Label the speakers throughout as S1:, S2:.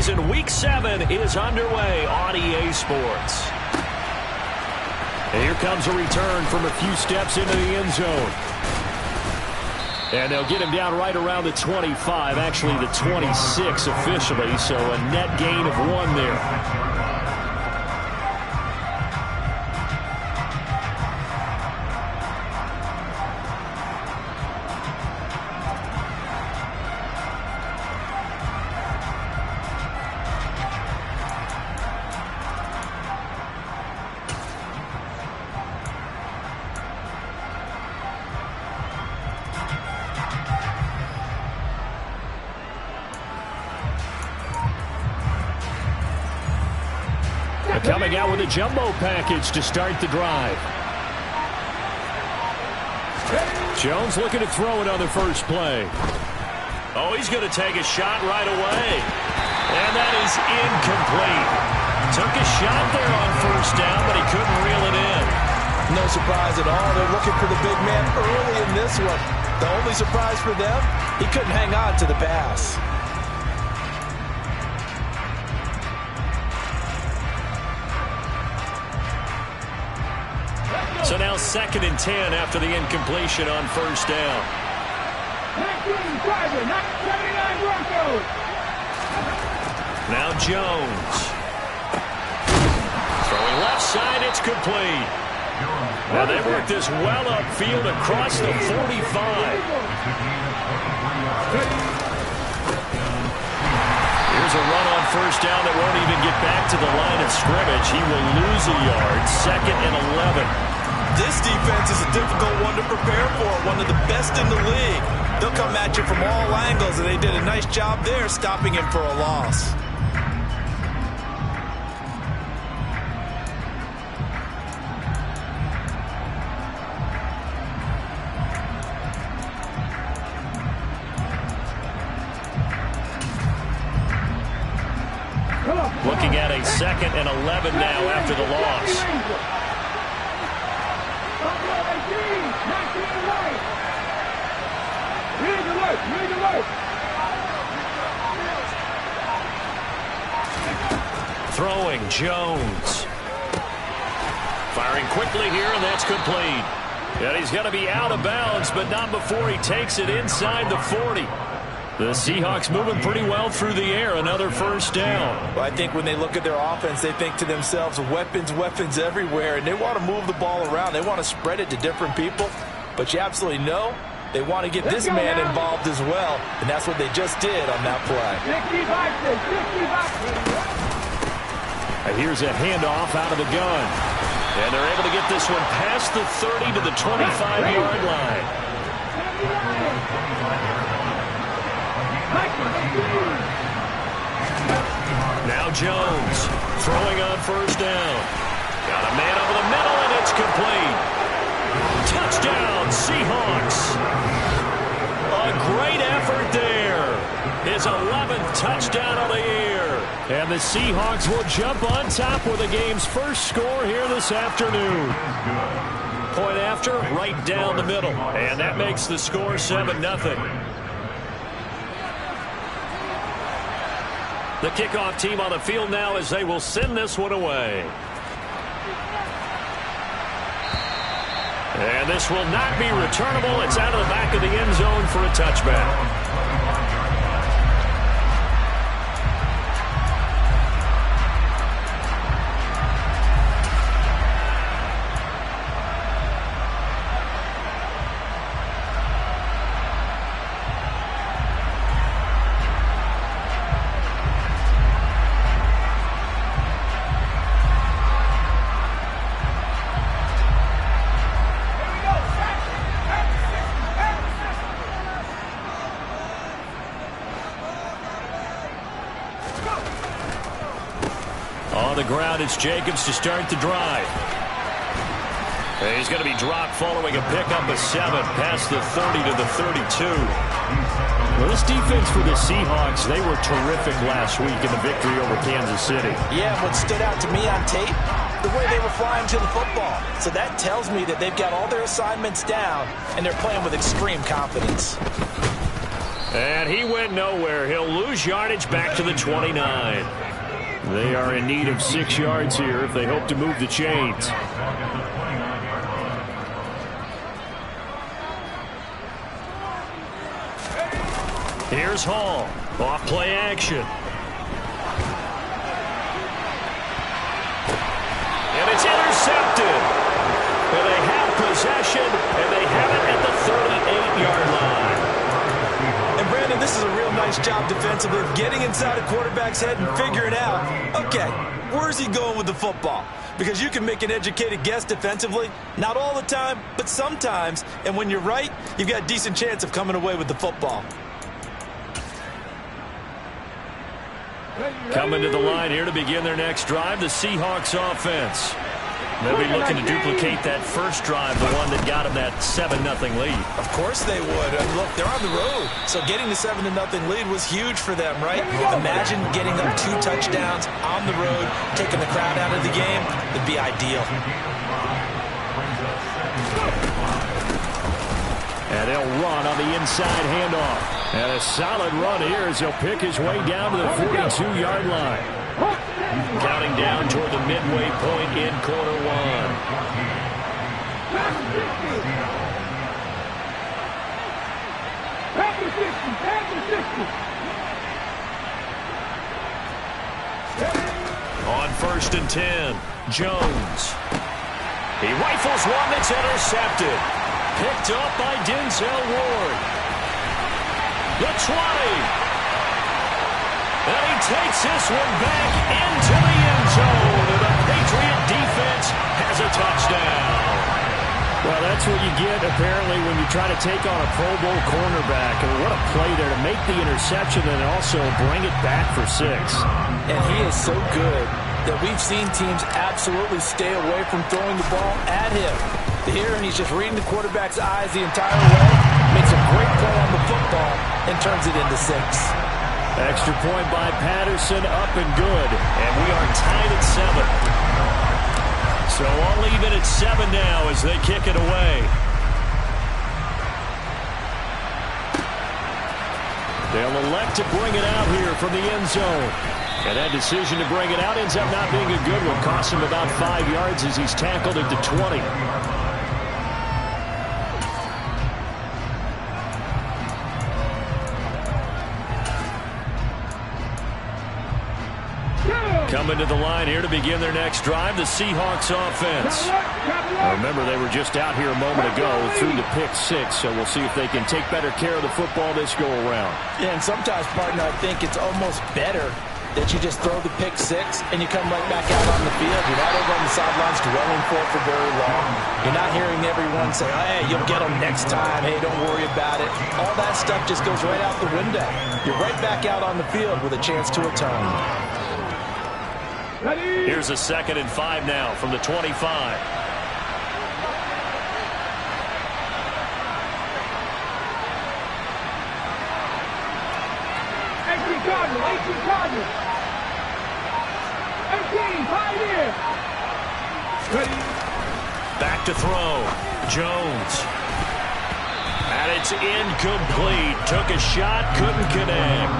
S1: season. Week 7 is underway on EA Sports. And here comes a return from a few steps into the end zone. And they'll get him down right around the 25, actually the 26 officially, so a net gain of 1 there. Coming out with a jumbo package to start the drive. Jones looking to throw it on the first play. Oh, he's going to take a shot right away. And that is incomplete. Took a shot there on first down, but he couldn't reel it in.
S2: No surprise at all. They're looking for the big man early in this one. The only surprise for them, he couldn't hang on to the pass.
S1: So now 2nd and 10 after the incompletion on first down. Now Jones. Throwing left side, it's complete. Now they work this well upfield across the 45. Here's a run on first down that won't even get back to the line of scrimmage. He will lose a yard. 2nd and 11.
S2: This defense is a difficult one to prepare for, one of the best in the league. They'll come at you from all angles, and they did a nice job there stopping him for a loss.
S1: Looking at a 2nd and 11 now after the loss. Throwing Jones. Firing quickly here, and that's complete. And he's going to be out of bounds, but not before he takes it inside the 40. The Seahawks moving pretty well through the air. Another first down.
S2: Well, I think when they look at their offense, they think to themselves, weapons, weapons everywhere, and they want to move the ball around. They want to spread it to different people, but you absolutely know they want to get this man involved as well, and that's what they just did on that play.
S1: And here's a handoff out of the gun. And they're able to get this one past the 30 to the 25-yard line. Now Jones throwing on first down. Got a man over the middle, and it's complete. Touchdown, Seahawks. A great effort there. His 11th touchdown of the year. And the Seahawks will jump on top with the game's first score here this afternoon. Point after, right down the middle. And that makes the score 7-0. The kickoff team on the field now as they will send this one away. And this will not be returnable. It's out of the back of the end zone for a touchback. On the ground, it's Jacobs to start the drive. And he's going to be dropped following a pickup of 7 past the 30 to the 32. Well, this defense for the Seahawks, they were terrific last week in the victory over Kansas City.
S2: Yeah, what stood out to me on tape, the way they were flying to the football. So that tells me that they've got all their assignments down, and they're playing with extreme confidence.
S1: And he went nowhere. He'll lose yardage back to the 29. They are in need of 6 yards here if they hope to move the chains. Here's Hall. Off play action. And it's intercepted. And they have possession, and they have it at the 38-yard line.
S2: And Brandon, this is a real nice job defensively of getting inside a quarterback's head and figuring out, okay, where's he going with the football? Because you can make an educated guess defensively, not all the time, but sometimes. And when you're right, you've got a decent chance of coming away with the football.
S1: Coming to the line here to begin their next drive, the Seahawks offense. They'll be looking to duplicate that first drive, the one that got them that 7-0 lead.
S2: Of course they would. And look, they're on the road, so getting the 7-0 lead was huge for them, right? Imagine getting them 2 touchdowns on the road, taking the crowd out of the game. It'd be ideal.
S1: And they'll run on the inside handoff. And a solid run here as he'll pick his way down to the 42-yard line. Counting down toward the midway point in quarter 1. On 1st and 10, Jones. He rifles one that's intercepted. Picked up by Denzel Ward. The 20. And he takes this one back into the end zone. And the Patriot defense has a touchdown. Well, that's what you get, apparently, when you try to take on a Pro Bowl cornerback. And what a play there to make the interception and also bring it back for 6.
S2: And he is so good that we've seen teams absolutely stay away from throwing the ball at him. Here, and he's just reading the quarterback's eyes the entire way. Makes a great play on the football and turns it into 6.
S1: Extra point by Patterson, up and good. And we are tied at 7. So all even at 7 now as they kick it away. They'll elect to bring it out here from the end zone. And that decision to bring it out ends up not being a good one. Costs him about 5 yards as he's tackled at the 20. Coming to the line here to begin their next drive, the Seahawks offense. Now remember, they were just out here a moment ago through the pick 6, so we'll see if they can take better care of the football this go-around.
S2: Yeah, and sometimes, partner, I think it's almost better that you just throw the pick 6 and you come right back out on the field. You're not over on the sidelines dwelling for very long. You're not hearing everyone say, oh, hey, you'll get them next time. Hey, don't worry about it. All that stuff just goes right out the window. You're right back out on the field with a chance to atone.
S1: Here's a 2nd and 5 now from the 25.
S3: 18 Cardinals. 18, 5 here.
S1: Back to throw. Jones. And it's incomplete. Took a shot, couldn't connect.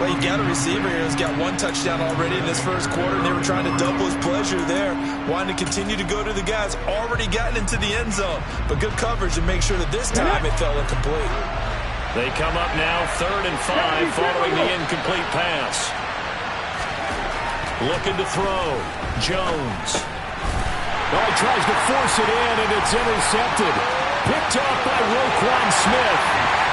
S2: Well, you've got a receiver here who's got 1 touchdown already in this first quarter, and they were trying to double his pleasure there, wanting to continue to go to the guys already gotten into the end zone. But good coverage to make sure that this time it fell incomplete.
S1: They come up now 3rd and 5 following the incomplete pass. Looking to throw. Jones. Oh, he tries to force it in, and it's intercepted. Picked off by Roquan Smith.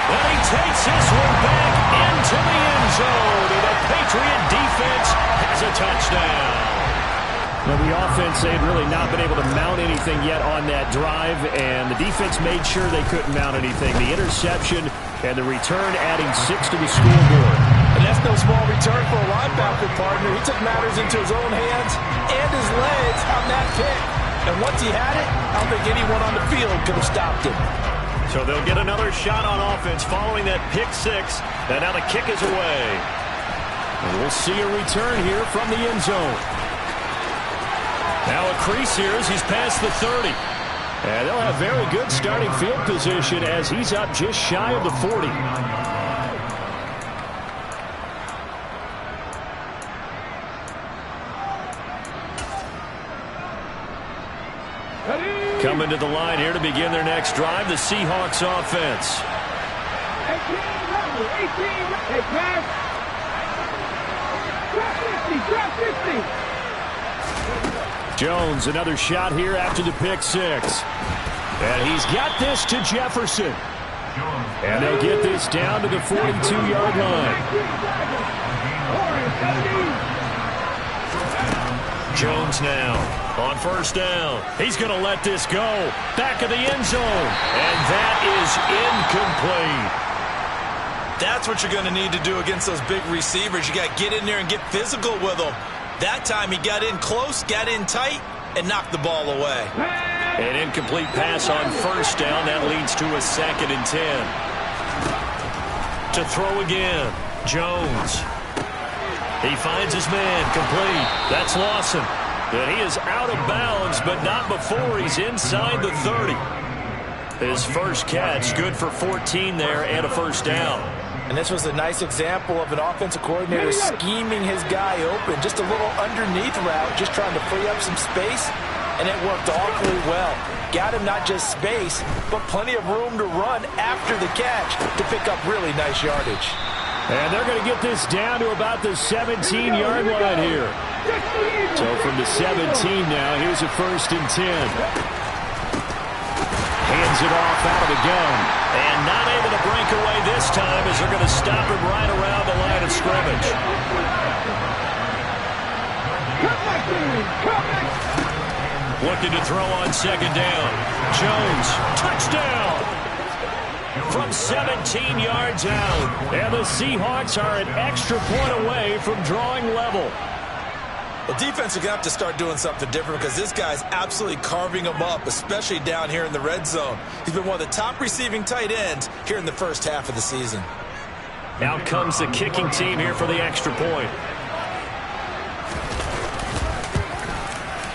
S1: And he takes this one back into the end zone. And the Patriot defense has a touchdown. Now, the offense, they had really not been able to mount anything yet on that drive, and the defense made sure they couldn't mount anything. The interception and the return adding 6 to the scoreboard.
S2: And that's no small return for a linebacker, partner. He took matters into his own hands and his legs on that pick. And once he had it, I don't think anyone on the field could have stopped him.
S1: So they'll get another shot on offense following that pick 6. And now the kick is away. And we'll see a return here from the end zone. Now a crease here as he's past the 30. And they'll have very good starting field position as he's up just shy of the 40. Coming to the line here to begin their next drive, the Seahawks offense. 18, Jones, another shot here after the pick six. And he's got this to Jefferson. And they'll get this down to the 42-yard line. Jones now on first down. He's going to let this go. Back of the end zone. And that is incomplete.
S2: That's what you're going to need to do against those big receivers. You got to get in there and get physical with them. That time he got in close, got in tight, and knocked the ball away.
S1: An incomplete pass on first down. That leads to a 2nd and 10. To throw again, Jones. He finds his man, complete. That's Lawson. And he is out of bounds, but not before he's inside the 30. His first catch, good for 14 there and a first down.
S2: And this was a nice example of an offensive coordinator scheming his guy open. Just a little underneath route, just trying to free up some space, and it worked awfully well. Got him not just space, but plenty of room to run after the catch to pick up really nice yardage.
S1: And they're going to get this down to about the 17-yard line here. So from the 17 now, here's a 1st and 10. Hands it off out of the gun. And not able to break away this time as they're going to stop him right around the line of scrimmage. Looking to throw on 2nd down. Jones, touchdown! From 17 yards out. And the Seahawks are an extra point away from drawing level.
S2: The defense is going to have to start doing something different because this guy's absolutely carving them up, especially down here in the red zone. He's been one of the top receiving tight ends here in the first half of the season.
S1: Out comes the kicking team here for the extra point.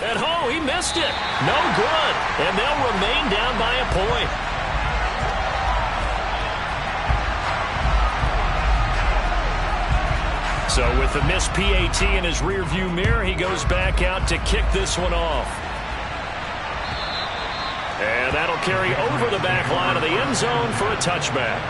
S1: And oh, he missed it. No good. And they'll remain down by a point. So with the missed PAT in his rearview mirror, he goes back out to kick this one off. And that'll carry over the back line of the end zone for a touchback.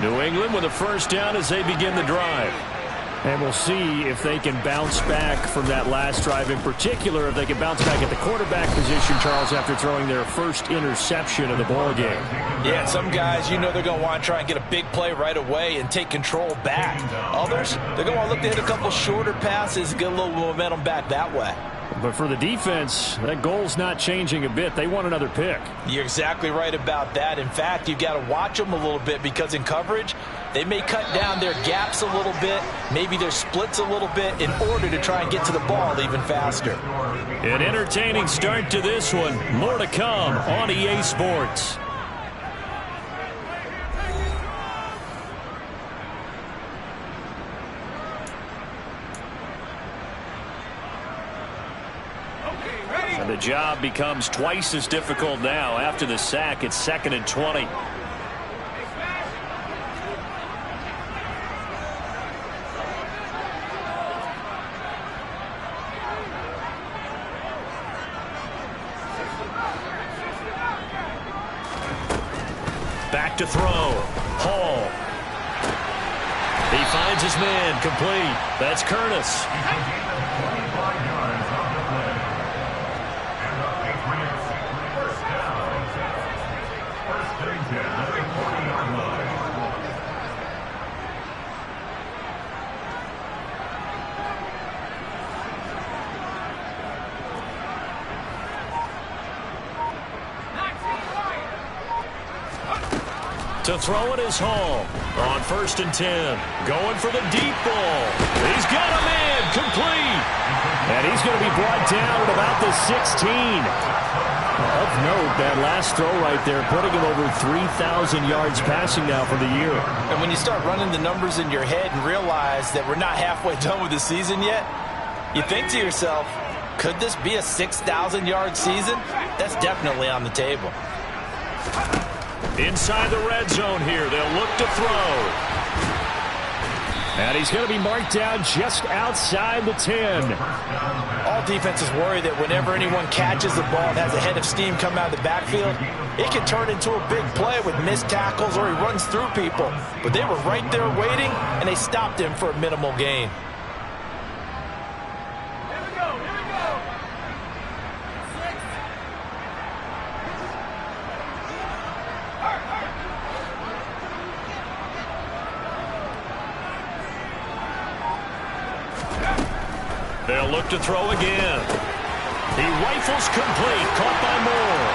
S1: New England with a first down as they begin the drive. And we'll see if they can bounce back from that last drive. In particular, if they can bounce back at the quarterback position, Charles, after throwing their first interception of the ball game.
S2: Yeah, some guys, you know they're going to want to try and get a big play right away and take control back. Others, they're going to want to look to hit a couple shorter passes, get a little momentum back that way.
S1: But for the defense, that goal's not changing a bit. They want another pick.
S2: You're exactly right about that. In fact, you've got to watch them a little bit because in coverage, they may cut down their gaps a little bit, maybe their splits a little bit in order to try and get to the ball even faster.
S1: An entertaining start to this one. More to come on EA Sports. And the job becomes twice as difficult now. After the sack, it's 2nd and 20. Back to throw. Hall. He finds his man, complete. That's Curtis. To throw it is Hall on 1st and 10. Going for the deep ball. He's got a man, complete. And he's going to be brought down at about the 16. Of note, that last throw right there, putting him over 3,000 yards passing now for the year.
S2: And when you start running the numbers in your head and realize that we're not halfway done with the season yet, you think to yourself, Could this be a 6,000-yard season? That's definitely on the table.
S1: Inside the red zone here, they'll look to throw. And he's going to be marked down just outside the 10.
S2: All defenses worry that whenever anyone catches the ball and has a head of steam come out of the backfield, it can turn into a big play with missed tackles or he runs through people. But they were right there waiting, and they stopped him for a minimal gain.
S1: They'll look to throw again. He rifles complete. Caught by Moore.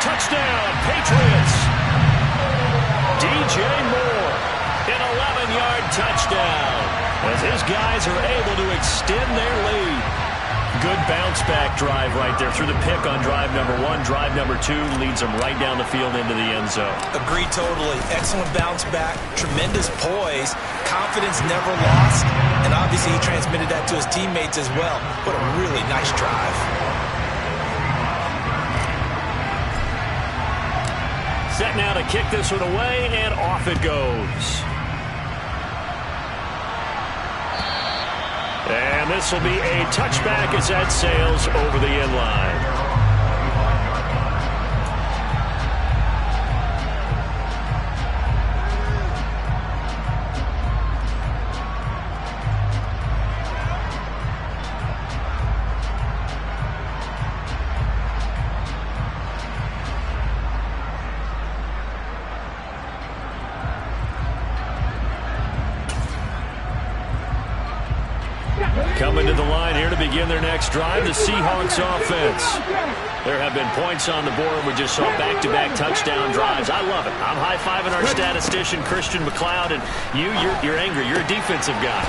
S1: Touchdown, Patriots. DJ Moore, an 11-yard touchdown, as his guys are able to extend their lead. Good bounce-back drive right there through the pick on drive number 1. Drive number 2 leads them right down the field into the end zone.
S2: Agree totally. Excellent bounce-back, tremendous poise, confidence never lost, and obviously he transmitted that to his teammates as well. What a really nice drive.
S1: Set now to kick this one away, and off it goes. And this will be a touchback as that sails over the end line. Coming to the line here to begin their next drive, the Seahawks offense. There have been points on the board. We just saw back-to-back touchdown drives. I love it. I'm high-fiving our statistician, Christian McLeod, and you're angry. You're a defensive guy.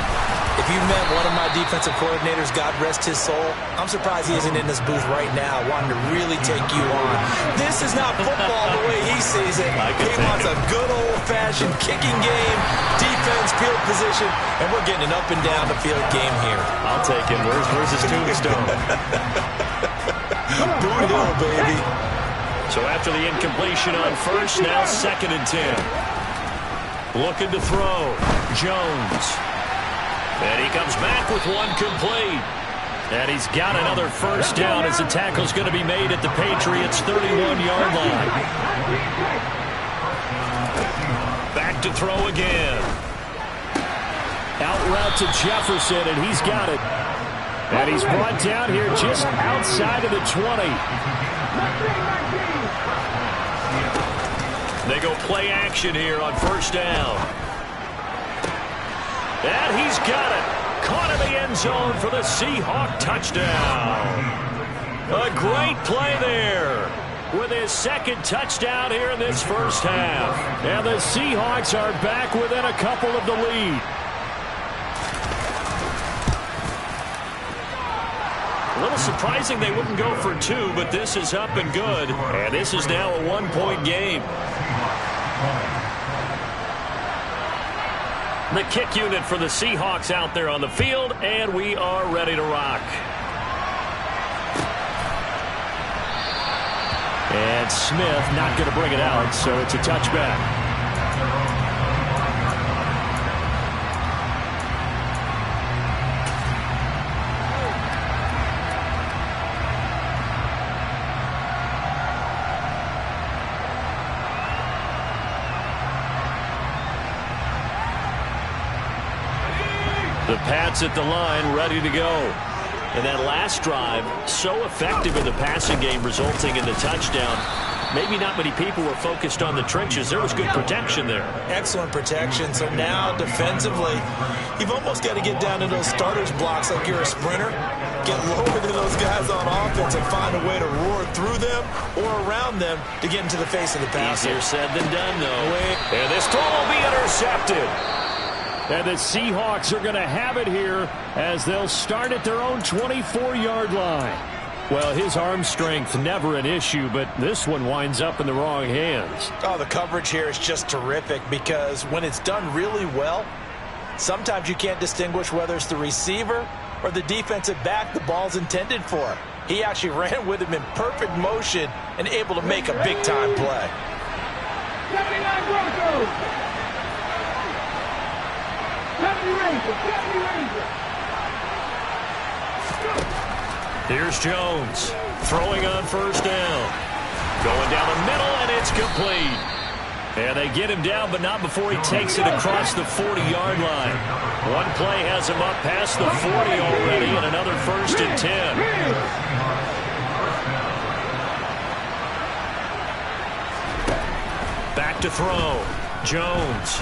S2: If you met one of my defensive coordinators, God rest his soul, I'm surprised he isn't in this booth right now wanting to really take you on. This is not football the way he sees it. He wants a good old-fashioned kicking game, defense, field position, and we're getting an up-and-down the field game here.
S1: I'll take him. Where's his tombstone?
S2: Boot Hill, baby.
S1: So after the incompletion on first, now 2nd and 10. Looking to throw. Jones. And he comes back with one complete. And he's got another first down as the tackle's going to be made at the Patriots' 31-yard line. Back to throw again. Out route to Jefferson, and he's got it. And he's brought down here just outside of the 20. They go play action here on first down. And he's got it. Caught in the end zone for the Seahawk touchdown. A great play there with his 2nd touchdown here in this first half. And the Seahawks are back within a couple of the lead. A little surprising they wouldn't go for 2, but this is up and good. And this is now a 1-point game. The kick unit for the Seahawks out there on the field, and we are ready to rock. And Smith not going to bring it out, so it's a touchback. The Pats at the line, ready to go. And that last drive, so effective in the passing game, resulting in the touchdown. Maybe not many people were focused on the trenches. There was good protection there.
S2: Excellent protection. So now, defensively, you've almost got to get down to those starters blocks like you're a sprinter. Get lower than those guys on offense and find a way to roar through them or around them to get into the face of the passer.
S1: Easier said than done, though. And this throw will be intercepted. And the Seahawks are going to have it here as they'll start at their own 24-yard line. Well, his arm strength never an issue, but this one winds up in the wrong hands.
S2: Oh, the coverage here is just terrific because when it's done really well, sometimes you can't distinguish whether it's the receiver or the defensive back the ball's intended for. He actually ran with him in perfect motion and able to make a big-time play.
S3: 79 Broncos. 70 Rangers. 70 Rangers.
S1: Here's Jones throwing on first down. Going down the middle, and it's complete. And they get him down, but not before he takes it across the 40-yard line. One play has him up past the 40 already, and another 1st and 10. Back to throw. Jones.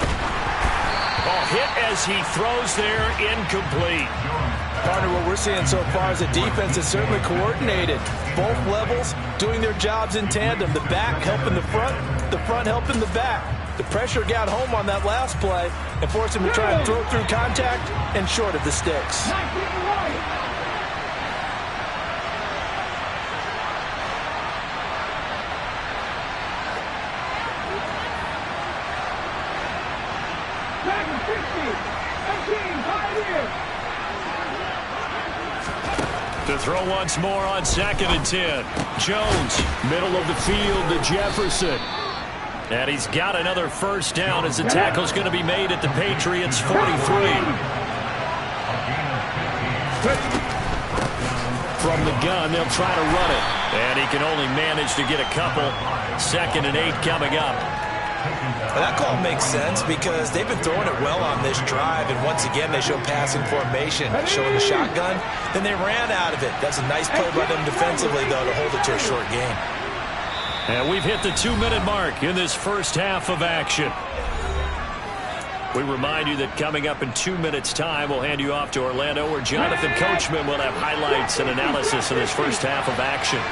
S1: Ball hit as he throws there, incomplete.
S2: Partner, what we're seeing so far is the defense is certainly coordinated. Both levels doing their jobs in tandem. The back helping the front helping the back. The pressure got home on that last play and forced him to try and throw through contact and short of the sticks.
S1: To throw once more on 2nd and 10. Jones, middle of the field to Jefferson. And he's got another first down as the tackle's going to be made at the Patriots' 43. From the gun, they'll try to run it. And he can only manage to get a couple. 2nd and 8 coming up.
S2: Well, that call makes sense because they've been throwing it well on this drive, and once again they show passing formation, showing the shotgun. Then they ran out of it. That's a nice play by them defensively, though, to hold it to a short game.
S1: And we've hit the 2-minute mark in this first half of action. We remind you that coming up in 2 minutes' time, we'll hand you off to Orlando, where Jonathan Coachman will have highlights and analysis of this first half of action.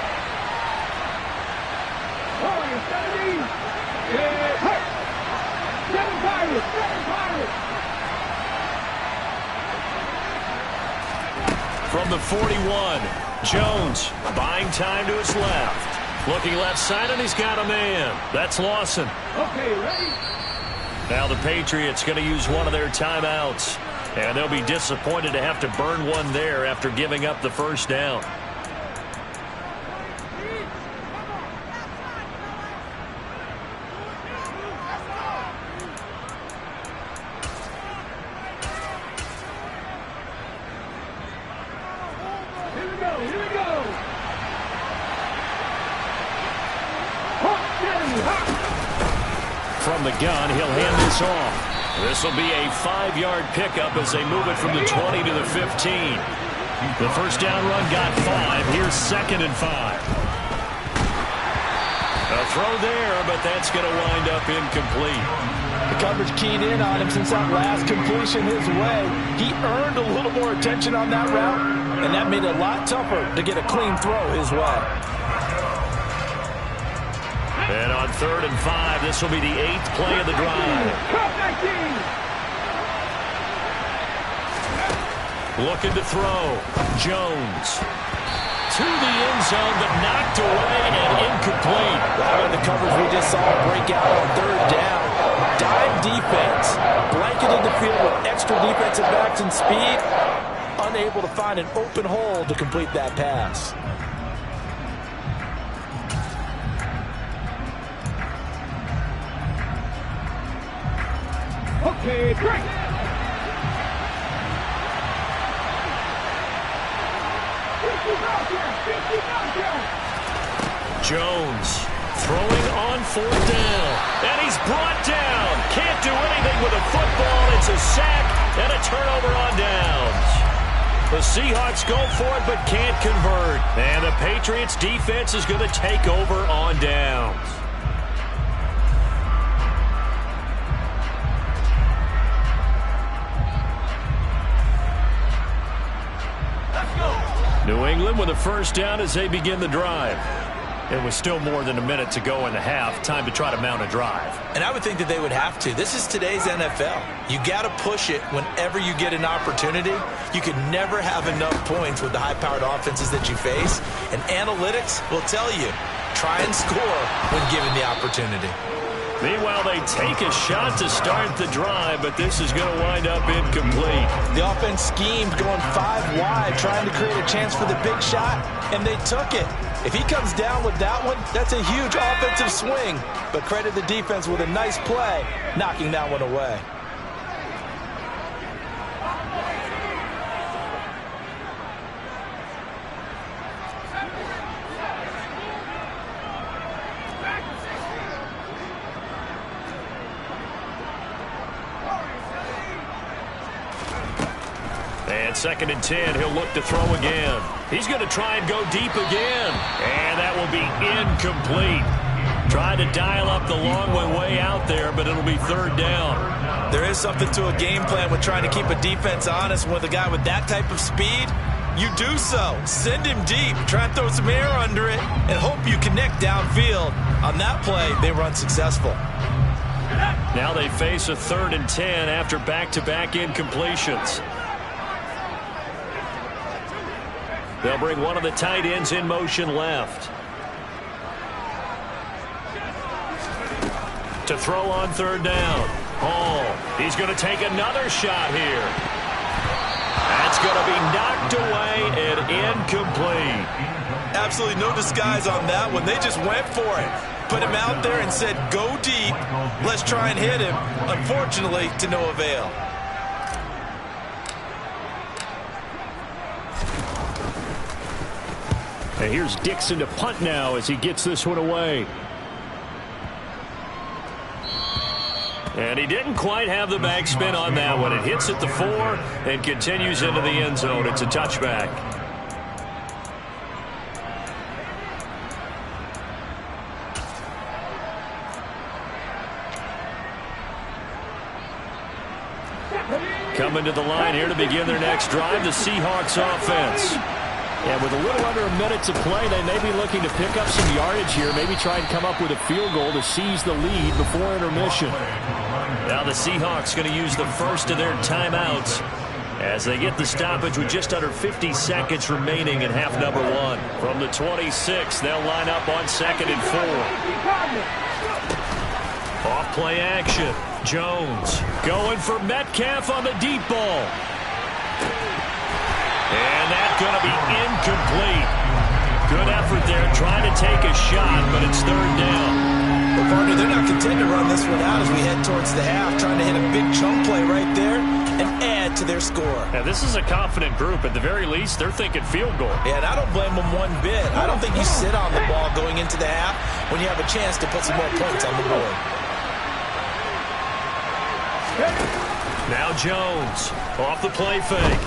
S1: From the 41, Jones buying time to his left. Looking left side, and he's got a man. That's Lawson.
S3: Okay, ready?
S1: Now the Patriots going to use one of their timeouts. And they'll be disappointed to have to burn one there after giving up the first down. From the gun, he'll hand this off. This will be a 5-yard pickup as they move it from the 20 to the 15. The first down run got 5. Here's 2nd and 5. A throw there, but that's going to wind up incomplete.
S2: The coverage keyed in on him since that last completion his way. He earned a little more attention on that route, and that made it a lot tougher to get a clean throw his way.
S1: And on 3rd and 5, this will be the 8th play of the drive. Looking to throw. Jones. To the end zone, but knocked away and incomplete.
S2: Wow, the coverage we just saw break out on 3rd down. Dime defense. Blanketed the field with extra defensive backs and speed. Unable to find an open hole to complete that pass.
S3: Okay, break.
S1: Jones throwing on 4th down. And he's brought down. Can't do anything with a football. It's a sack and a turnover on downs. The Seahawks go for it but can't convert. And the Patriots defense is going to take over on downs. New England with a first down as they begin the drive. It was still more than a minute to go in the half. Time to try to mount a drive.
S2: And I would think that they would have to. This is today's NFL. You got to push it whenever you get an opportunity. You can never have enough points with the high-powered offenses that you face. And analytics will tell you, try and score when given the opportunity.
S1: Meanwhile, they take a shot to start the drive, but this is going to wind up incomplete.
S2: The offense schemed going 5 wide, trying to create a chance for the big shot, and they took it. If he comes down with that one, that's a huge offensive swing. But credit the defense with a nice play, knocking that one away.
S1: And 2nd and 10, he'll look to throw again. He's going to try and go deep again. And that will be incomplete. Trying to dial up the long one way out there, but it'll be 3rd down.
S2: There is something to a game plan with trying to keep a defense honest. With a guy with that type of speed, you do so. Send him deep. Try and throw some air under it and hope you connect downfield. On that play, they were unsuccessful.
S1: Now they face a 3rd and 10 after back-to-back incompletions. They'll bring one of the tight ends in motion left. To throw on 3rd down. Hall. He's going to take another shot here. That's going to be knocked away and incomplete.
S2: Absolutely no disguise on that one. They just went for it. Put him out there and said, go deep. Let's try and hit him. Unfortunately, to no avail.
S1: And here's Dixon to punt now as he gets this one away. And he didn't quite have the backspin on that one. It hits at the 4 and continues into the end zone. It's a touchback. Coming to the line here to begin their next drive, the Seahawks offense. And with a little under a minute to play, they may be looking to pick up some yardage here, maybe try and come up with a field goal to seize the lead before intermission. Now the Seahawks going to use the first of their timeouts as they get the stoppage with just under 50 seconds remaining in half number 1. From the 26, they'll line up on 2nd and 4. Off play action. Jones going for Metcalf on the deep ball. And that's going to be incomplete. Good effort there trying to take a shot, but it's 3rd down.
S2: Well, partner, they're not content to run this one out as we head towards the half, trying to hit a big chunk play right there and add to their score.
S1: Now, this is a confident group. At the very least, they're thinking field goal.
S2: Yeah, and I don't blame them one bit. I don't think you sit on the ball going into the half when you have a chance to put some more points on the board.
S1: Now Jones off the play fake.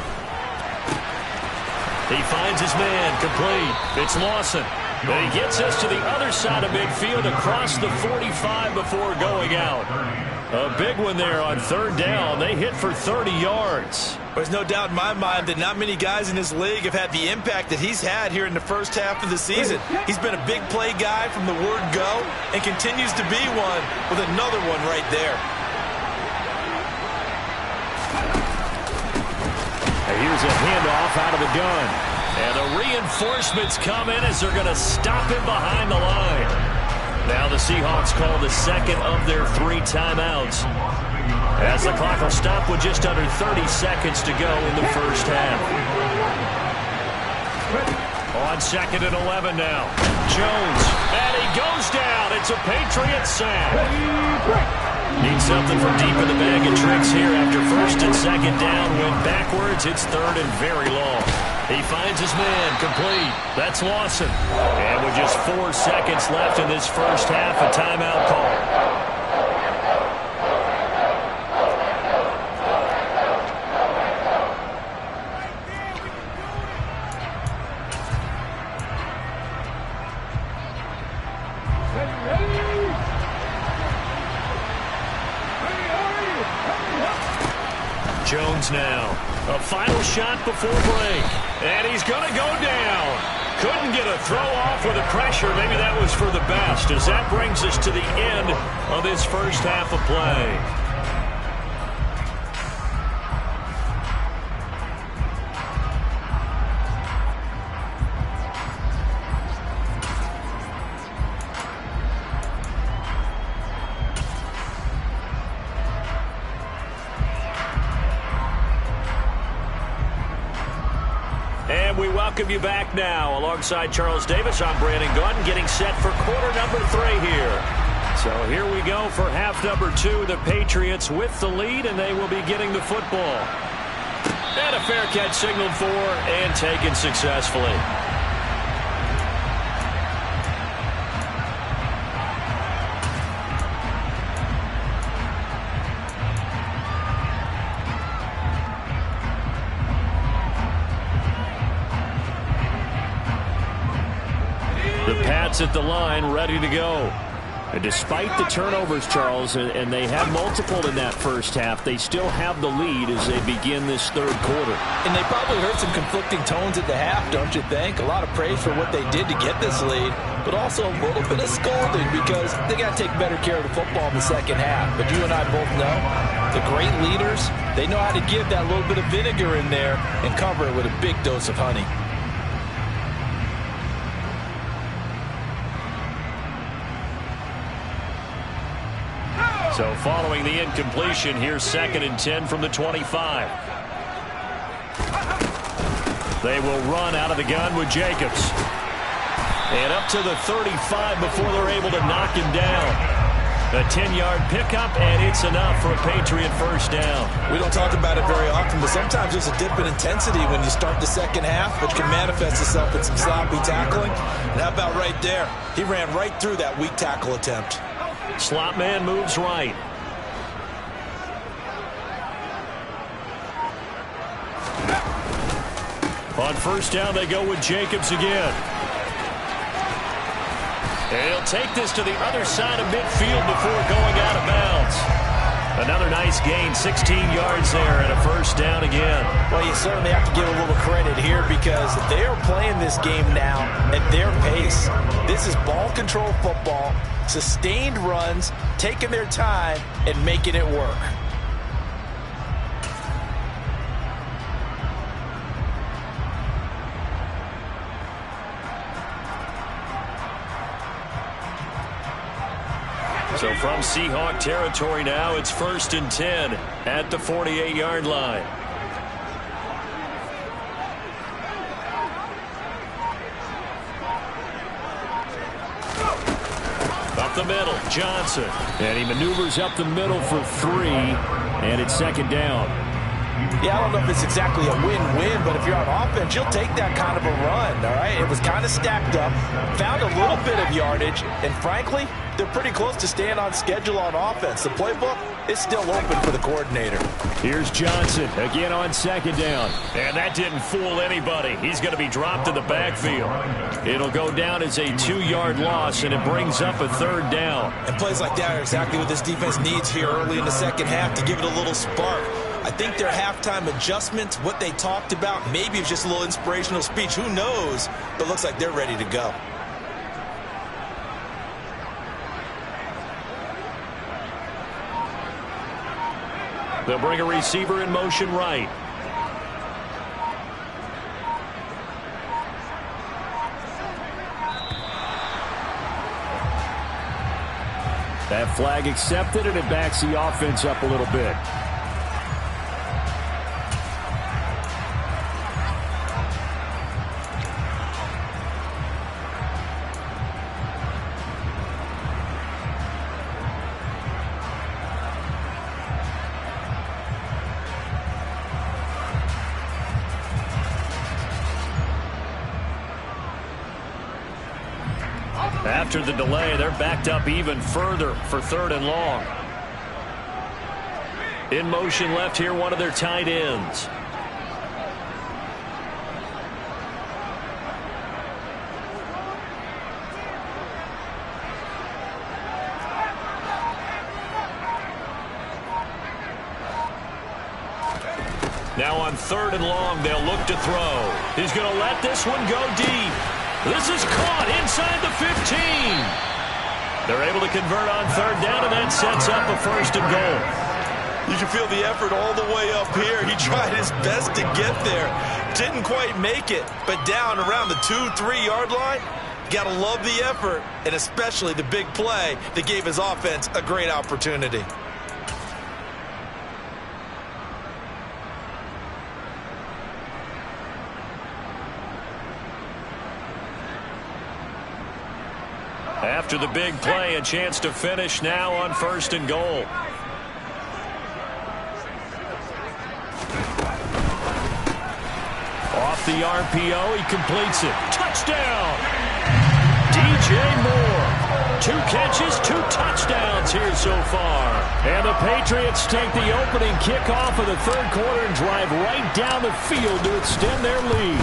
S1: He finds his man, complete. It's Lawson. But he gets us to the other side of midfield across the 45 before going out. A big one there on 3rd down. They hit for 30 yards.
S2: There's no doubt in my mind that not many guys in this league have had the impact that he's had here in the first half of the season. He's been a big play guy from the word go and continues to be one with another one right there.
S1: And here's a handoff out of the gun. And the reinforcements come in as they're going to stop him behind the line. Now the Seahawks call the 2nd of their 3 timeouts, as the clock will stop with just under 30 seconds to go in the first half. On 2nd and 11 now. Jones, and he goes down. It's a Patriot sack. Need something from deep in the bag of tricks here after 1st and 2nd down. Went backwards. It's 3rd and very long. He finds his man, complete. That's Lawson. And with just 4 seconds left in this first half, a timeout call. Jones now. A final shot before break. And he's going to go down. Couldn't get a throw off with the pressure. Maybe that was for the best, as that brings us to the end of this first half of play. welcome you back now. Alongside Charles Davis, I'm Brandon Gaudin, getting set for quarter number 3 here. So here we go for half number 2. The Patriots with the lead, and they will be getting the football. And a fair catch signaled for and taken successfully. The Pats at the line, ready to go. And despite the turnovers, Charles, and they had multiple in that first half, they still have the lead as they begin this third quarter.
S2: And they probably heard some conflicting tones at the half, don't you think? A lot of praise for what they did to get this lead, but also a little bit of scolding because they got to take better care of the football in the second half. But you and I both know the great leaders, they know how to give that little bit of vinegar in there and cover it with a big dose of honey.
S1: So following the incompletion, here's 2nd and 10 from the 25. They will run out of the gun with Jacobs. And up to the 35 before they're able to knock him down. A 10-yard pickup, and it's enough for a Patriot first down.
S2: We don't talk about it very often, but sometimes there's a dip in intensity when you start the second half, which can manifest itself in some sloppy tackling. And how about right there? He ran right through that weak tackle attempt.
S1: Slot man moves right. On first down, they go with Jacobs again. And he'll take this to the other side of midfield before going out of bounds. Another nice gain, 16 yards there, and a first down again.
S2: Well, you certainly have to give a little credit here because they are playing this game now at their pace. This is ball control football, sustained runs, taking their time, and making it work.
S1: So from Seahawk territory now, it's 1st and 10 at the 48-yard line. Up the middle, Johnson. And he maneuvers up the middle for 3, and it's 2nd down.
S2: Yeah, I don't know if it's exactly a win-win, but if you're on offense, you'll take that kind of a run, all right? It was kind of stacked up, found a little bit of yardage, and frankly, they're pretty close to staying on schedule on offense. The playbook is still open for the coordinator.
S1: Here's Johnson again on 2nd down. And that didn't fool anybody. He's going to be dropped in the backfield. It'll go down as a 2-yard loss, and it brings up a 3rd down.
S2: And plays like that are exactly what this defense needs here early in the second half to give it a little spark. I think their halftime adjustments, what they talked about, maybe it's just a little inspirational speech. Who knows? But it looks like they're ready to go.
S1: They'll bring a receiver in motion right. That flag accepted, and it backs the offense up a little bit. After the delay, they're backed up even further for 3rd and long. In motion left here, one of their tight ends. Now on 3rd and long, they'll look to throw. He's going to let this one go deep. This is caught inside the 15. They're able to convert on 3rd down, and that sets up a 1st and goal.
S2: You can feel the effort all the way up here. He tried his best to get there. Didn't quite make it, but down around the 2-3 yard line, got to love the effort, and especially the big play that gave his offense a great opportunity.
S1: After the big play, a chance to finish now on 1st and goal. Off the RPO, he completes it. Touchdown! DJ Moore. 2 catches, 2 touchdowns here so far. And the Patriots take the opening kickoff of the 3rd quarter and drive right down the field to extend their lead.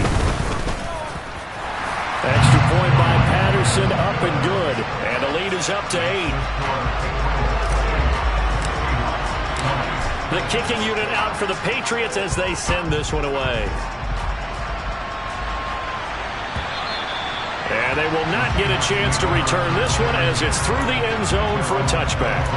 S1: Extra point by Patterson, up and good. And the lead is up to 8. The kicking unit out for the Patriots as they send this one away. And they will not get a chance to return this one as it's through the end zone for a touchback.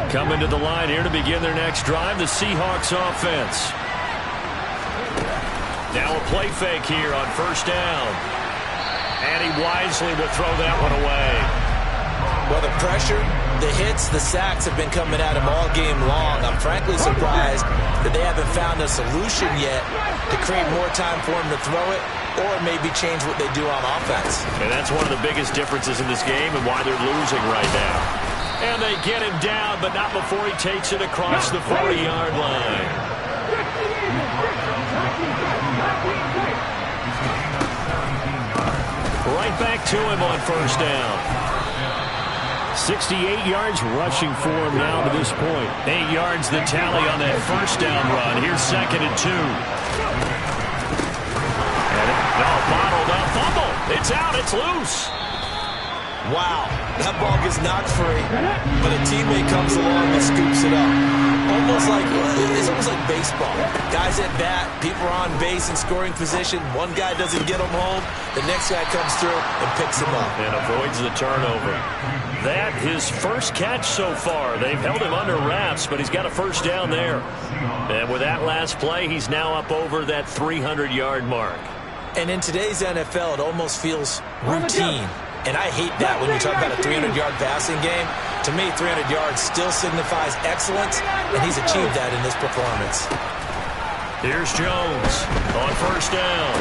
S1: Coming to the line here to begin their next drive, the Seahawks offense. Now a play fake here on 1st down. And he wisely will throw that one away.
S2: Well, the pressure, the hits, the sacks have been coming at him all game long. I'm frankly surprised that they haven't found a solution yet to create more time for him to throw it or maybe change what they do on offense.
S1: And that's one of the biggest differences in this game and why they're losing right now. And they get him down, but not before he takes it across the 40-yard line. Right back to him on 1st down. 68 yards rushing for him now to this point. 8 yards the tally on that 1st down run. Here's 2nd and 2. And bottled up fumble. It's out. It's loose.
S2: Wow, that ball gets knocked free, but a teammate comes along and scoops it up. It's almost like baseball. Guys at bat, people are on base in scoring position. One guy doesn't get him home, the next guy comes through and picks him up.
S1: And avoids the turnover. That his first catch so far. They've held him under wraps, but he's got a 1st down there. And with that last play, he's now up over that 300-yard mark.
S2: And in today's NFL, it almost feels routine. And I hate that when you talk about a 300-yard passing game. To me, 300 yards still signifies excellence, and he's achieved that in this performance.
S1: Here's Jones on 1st down.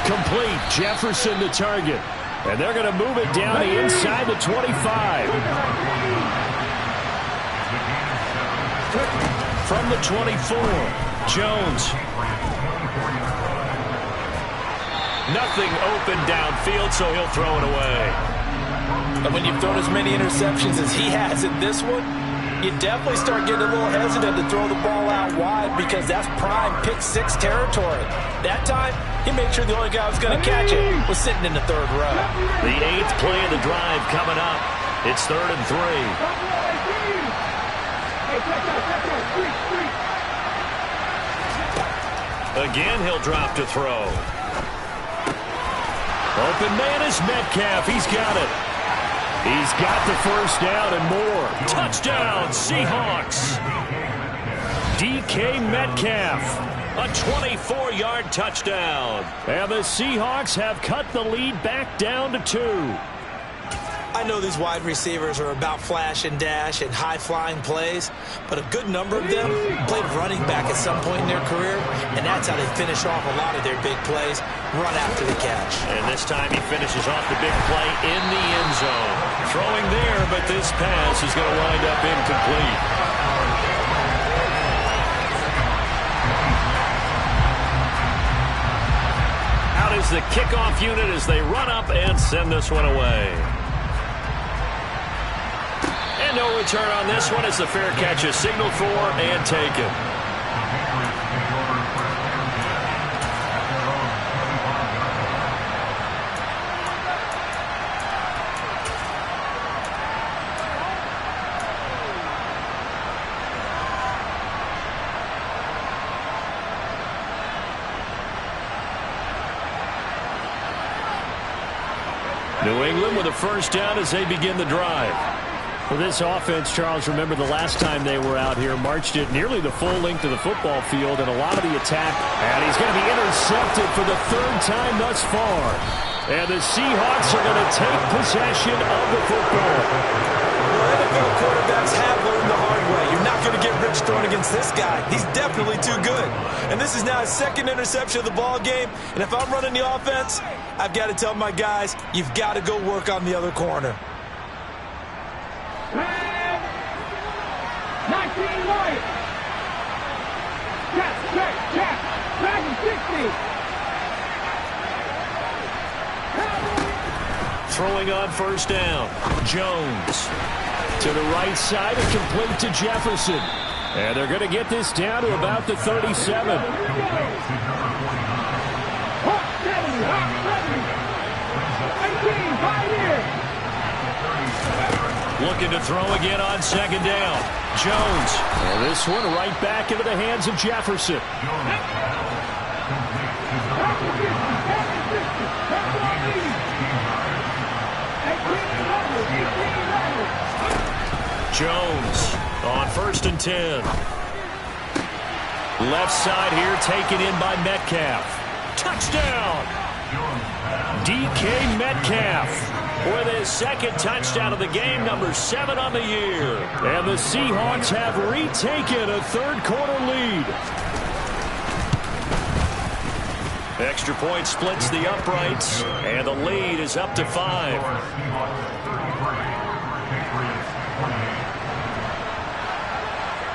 S1: Complete. Jefferson the target. And they're going to move it down the inside the 25. From the 24, Jones. Nothing open downfield, so he'll throw it away.
S2: And when you've thrown as many interceptions as he has in this one, you definitely start getting a little hesitant to throw the ball out wide because that's prime pick-6 territory. That time, he made sure the only guy who was going to catch it was sitting in the 3rd row.
S1: The 8th play of the drive coming up. It's 3rd and 3. Again, he'll drop to throw. Open man is Metcalf. He's got it. He's got the 1st down and more. Touchdown, Seahawks. DK Metcalf. A 24-yard touchdown. And the Seahawks have cut the lead back down to 2.
S2: I know these wide receivers are about flash and dash and high-flying plays, but a good number of them played running back at some point in their career, and that's how they finish off a lot of their big plays, run after the catch.
S1: And this time he finishes off the big play in the end zone. Throwing there, but this pass is going to wind up incomplete. Out is the kickoff unit as they run up and send this one away. And no return on this one as the fair catch is signaled for and taken. New England with a 1st down as they begin the drive. For this offense, Charles, remember the last time they were out here, marched it nearly the full length of the football field and a lot of the attack. And he's going to be intercepted for the 3rd time thus far. And the Seahawks are going to take possession of the football.
S2: Well, NFL quarterbacks have learned the hard way. You're not going to get rich throwing against this guy. He's definitely too good. And this is now his second interception of the ball game. And if I'm running the offense, I've got to tell my guys, you've got to go work on the other corner.
S3: 19 right. Check. Back to 60.
S1: Throwing on first down. Jones to the right side and complete to Jefferson. And they're going to get this down to about the 37. Looking to throw again on second down. Jones. And this one right back into the hands of Jefferson. Jones on first and 10. Left side here taken in by Metcalf. Touchdown! DK Metcalf with his second touchdown of the game, number 7 on the year. And the Seahawks have retaken a third-quarter lead. Extra point splits the uprights, and the lead is up to 5.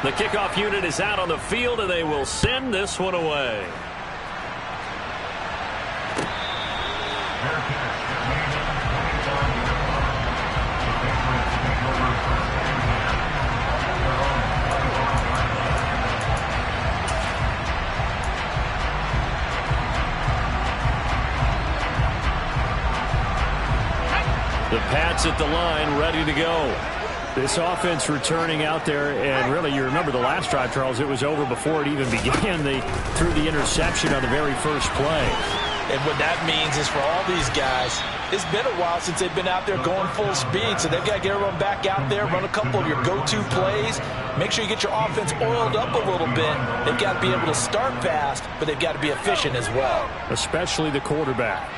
S1: The kickoff unit is out on the field, and they will send this one away. The Pats at the line, ready to go. This offense returning out there, and really, you remember the last drive, Charles, it was over before it even began. They threw the interception on the very first play.
S2: And what that means is for all these guys, it's been a while since they've been out there going full speed, so they've got to get everyone back out there, run a couple of your go-to plays, make sure you get your offense oiled up a little bit. They've got to be able to start fast, but they've got to be efficient as well.
S1: Especially the quarterback.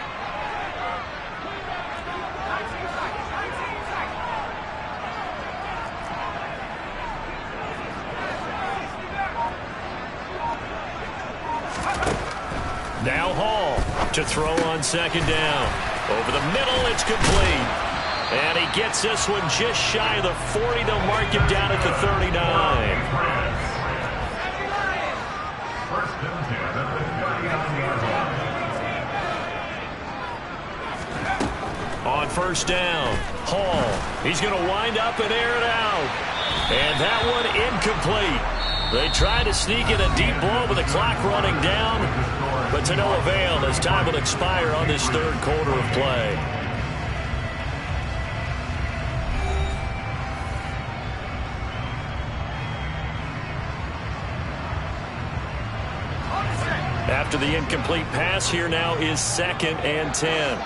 S1: Now Hall to throw on second down. Over the middle, it's complete. And he gets this one just shy of the 40. They'll mark him down at the 39. On first down, Hall. He's going to wind up and air it out. And that one incomplete. They try to sneak in a deep ball with the clock running down, but to no avail as time will expire on this third quarter of play. After the incomplete pass, here now is 2nd and 10.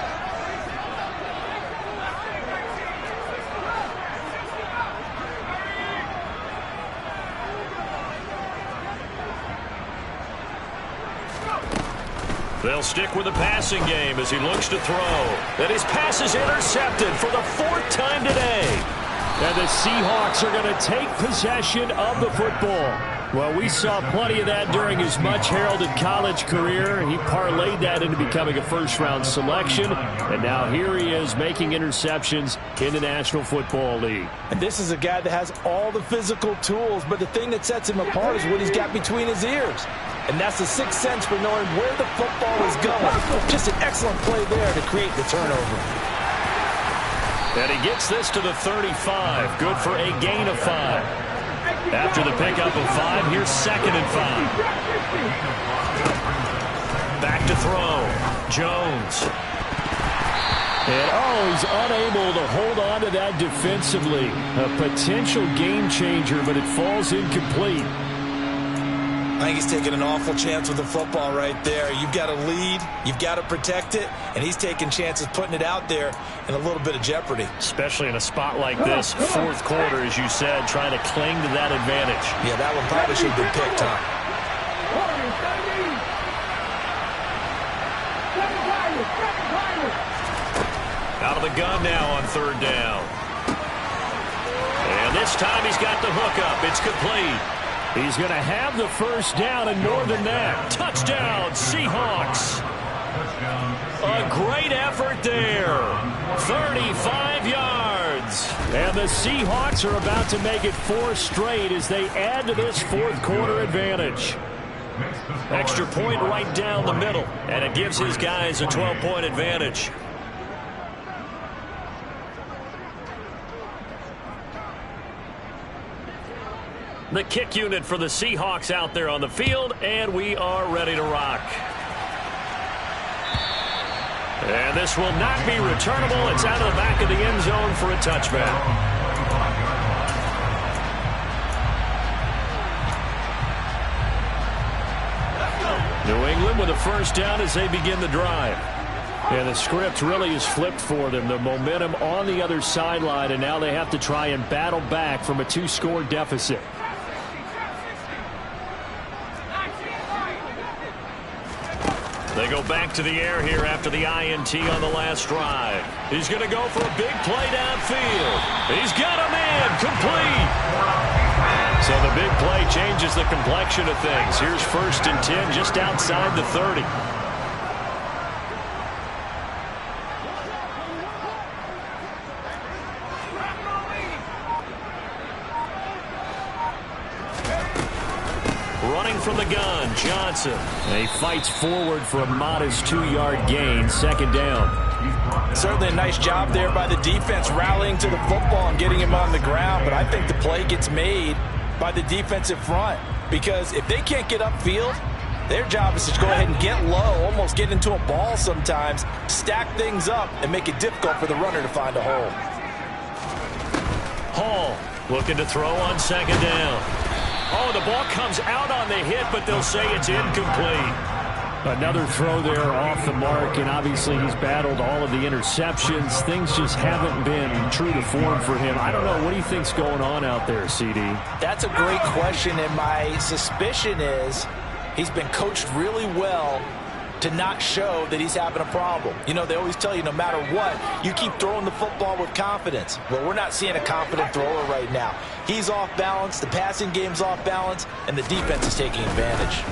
S1: They'll stick with the passing game as he looks to throw. And his pass is intercepted for the 4th time today. And the Seahawks are going to take possession of the football. Well, we saw plenty of that during his much-heralded college career. He parlayed that into becoming a first-round selection. And now here he is making interceptions in the National Football League.
S2: And this is a guy that has all the physical tools, but the thing that sets him apart is what he's got between his ears. And that's the sixth sense for knowing where the football is going. Just an excellent play there to create the turnover.
S1: And he gets this to the 35. Good for a gain of 5. After the pickup of 5, here's 2nd and 5. Back to throw. Jones. And, he's unable to hold on to that defensively. A potential game changer, but it falls incomplete.
S2: I think he's taking an awful chance with the football right there. You've got to lead, you've got to protect it, and he's taking chances putting it out there in a little bit of jeopardy.
S1: Especially in a spot like this, 4th quarter, as you said, trying to cling to that advantage.
S2: Yeah, that one probably should have been picked, huh?
S1: Out of the gun now on third down. And this time he's got the hook up. It's complete. He's going to have the first down and more than that. Touchdown, Seahawks. A great effort there. 35 yards. And the Seahawks are about to make it 4 straight as they add to this fourth quarter advantage. Extra point right down the middle, and it gives his guys a 12-point advantage. The kick unit for the Seahawks out there on the field, and we are ready to rock. And this will not be returnable. It's out of the back of the end zone for a touchback. New England with a first down as they begin the drive. And the script really is flipped for them. The momentum on the other sideline, and now they have to try and battle back from a 2-score deficit. They go back to the air here after the INT on the last drive. He's going to go for a big play downfield. He's got a man complete. So the big play changes the complexion of things. Here's 1st and 10 just outside the 30. Running from the gun, Johnson. And he fights forward for a modest 2-yard gain, 2nd down.
S2: Certainly a nice job there by the defense rallying to the football and getting him on the ground, but I think the play gets made by the defensive front, because if they can't get upfield, their job is to go ahead and get low, almost get into a ball sometimes, stack things up, and make it difficult for the runner to find a hole.
S1: Hall looking to throw on 2nd down. Oh, the ball comes out on the hit, but they'll say it's incomplete. Another throw there off the mark, and obviously he's battled all of the interceptions. Things just haven't been true to form for him. I don't know. What do you think's going on out there, CD?
S2: That's a great question, and my suspicion is he's been coached really well to not show that he's having a problem. You know, they always tell you no matter what, you keep throwing the football with confidence. Well, we're not seeing a confident thrower right now. He's off balance, the passing game's off balance, and the defense is taking advantage.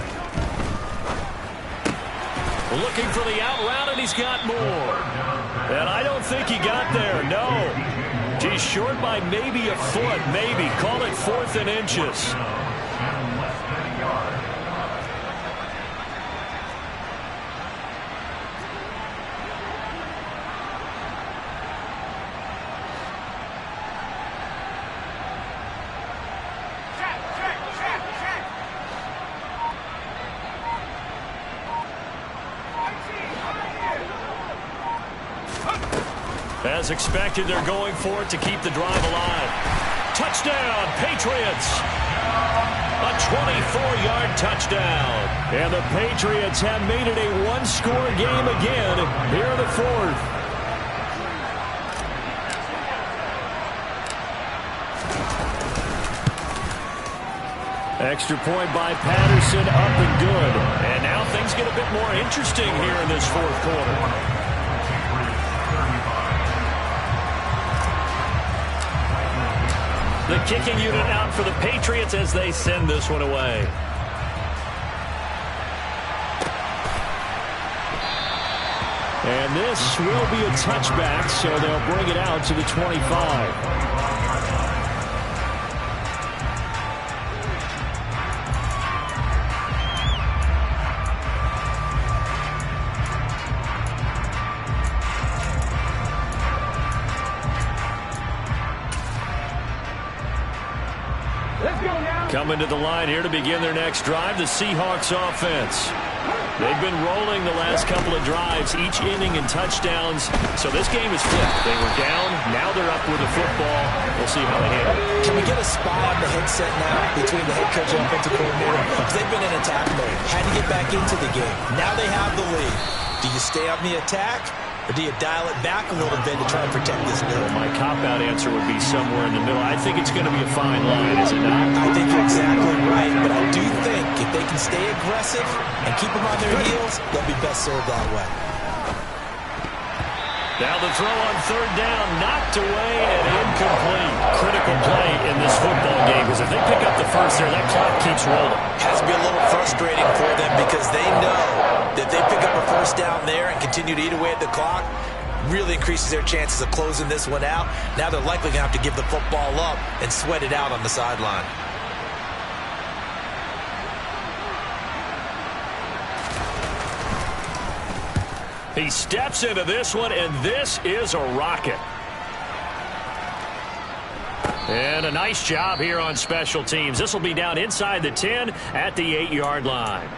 S1: Looking for the out route, and he's got more. And I don't think he got there, no. He's short by maybe a foot, maybe. Call it 4th and inches. As expected, they're going for it to keep the drive alive. Touchdown, Patriots! A 24-yard touchdown. And the Patriots have made it a 1-score game again here in the 4th. Extra point by Patterson, up and good. And now things get a bit more interesting here in this 4th quarter. The kicking unit out for the Patriots as they send this one away. And this will be a touchback, so they'll bring it out to the 25. Coming to the line here to begin their next drive, the Seahawks offense. They've been rolling the last couple of drives, each inning in touchdowns. So this game is flipped. They were down, now they're up with the football. We'll see how they handle it.
S2: Can we get a spy on the headset now between the head coach and offensive coordinator? Because they've been in attack mode. Had to get back into the game. Now they have the lead. Do you stay on the attack? Or do you dial it back a little bit to try and protect this lead?
S1: Well, my cop-out answer would be somewhere in the middle. I think it's going to be a fine line, is it not?
S2: I think you're exactly right, but I do think if they can stay aggressive and keep them on their heels, they'll be best served that way.
S1: Now the throw on third down, knocked away and incomplete. Critical play in this football game, because if they pick up the first there, that clock keeps rolling.
S2: Has to be a little frustrating for them because they know that they pick up a first down there and continue to eat away at the clock, really increases their chances of closing this one out. Now they're likely going to have to give the football up and sweat it out on the sideline.
S1: He steps into this one, and this is a rocket. And a nice job here on special teams. This will be down inside the 10 at the 8-yard line.